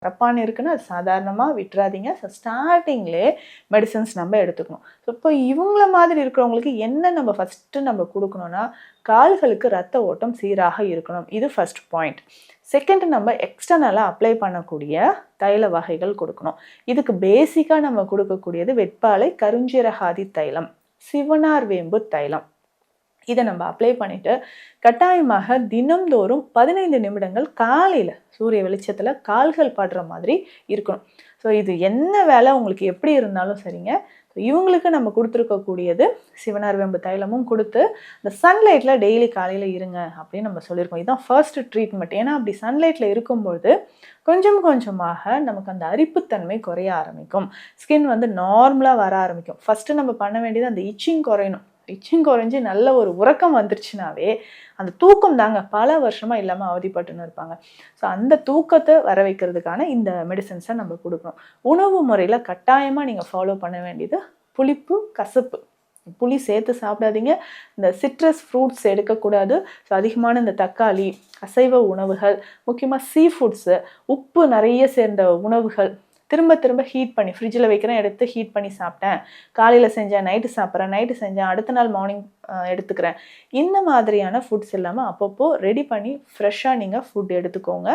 கரப்பான் இருக்குன்னா அது சாதாரணமாக விட்டுறாதீங்க. ஸோ ஸ்டார்டிங்லேயே மெடிசன்ஸ் நம்ம எடுத்துக்கணும். ஸோ இப்போ இவங்கள மாதிரி இருக்கிறவங்களுக்கு என்ன நம்ம ஃபஸ்ட்டு நம்ம கொடுக்கணும்னா, கால்களுக்கு ரத்த ஓட்டம் சீராக இருக்கணும். இது ஃபர்ஸ்ட் பாயிண்ட். செகண்ட், நம்ம எக்ஸ்டர்னலாக அப்ளை பண்ணக்கூடிய தைல வகைகள் கொடுக்கணும். இதுக்கு பேசிக்காக நம்ம கொடுக்கக்கூடியது வெட்பாலை கருஞ்சீரகாதி தைலம், சிவனார் வேம்பு தைலம். இதை நம்ம அப்ளை பண்ணிட்டு கட்டாயமாக தினம்தோறும் 15 நிமிடங்கள் காலையில் சூரிய வெளிச்சத்தில் கால்கள் படுற மாதிரி இருக்கணும். ஸோ இது என்ன வேலை உங்களுக்கு எப்படி இருந்தாலும் சரிங்க. ஸோ இவங்களுக்கு நம்ம கொடுத்துருக்கக்கூடியது சிவனார் வேம்பு தைலமும் கொடுத்து இந்த சன்லைட்டில் டெய்லி காலையில் இருங்க அப்படின்னு நம்ம சொல்லியிருக்கோம். இதுதான் ஃபர்ஸ்ட் ட்ரீட்மெண்ட். ஏன்னா அப்படி சன்லைட்டில் இருக்கும்பொழுது கொஞ்சம் கொஞ்சமாக நமக்கு அந்த அரிப்புத்தன்மை குறைய ஆரம்பிக்கும். ஸ்கின் நார்மலாக வர ஆரம்பிக்கும். ஃபஸ்ட்டு நம்ம பண்ண வேண்டியது அந்த இச்சிங் குறையணும். இச்சிங் குறைஞ்சி நல்ல ஒரு உறக்கம் வந்துருச்சுனாவே அந்த தூக்கம் தாங்க பல வருஷமாக இல்லாமல் அவதிப்பட்டுன்னு இருப்பாங்க. ஸோ அந்த தூக்கத்தை வர வைக்கிறதுக்கான இந்த மெடிசன்ஸை நம்ம கொடுக்கணும். உணவு முறையில் கட்டாயமாக நீங்கள் ஃபாலோ பண்ண வேண்டியது புளிப்பு, கசப்பு. புளி சேர்த்து சாப்பிடாதீங்க. இந்த சிட்ரஸ் ஃப்ரூட்ஸ் எடுக்கக்கூடாது. ஸோ அதிகமான இந்த தக்காளி, அசைவ உணவுகள், முக்கியமாக சீ ஃபுட்ஸு, உப்பு நிறைய சேர்ந்த உணவுகள் திரும்ப திரும்ப ஹீட் பண்ணி ஃப்ரிட்ஜில் வைக்கிறேன், எடுத்து ஹீட் பண்ணி சாப்பிட்டேன், காலையில் செஞ்சேன், நைட்டு சாப்பிட்றேன், நைட்டு செஞ்சேன், அடுத்த நாள் மார்னிங் எடுத்துக்கிறேன். இந்த மாதிரியான ஃபுட்ஸ் இல்லாமல் அப்பப்போ ரெடி பண்ணி ஃப்ரெஷ்ஷாக நீங்கள் ஃபுட் எடுத்துக்கோங்க.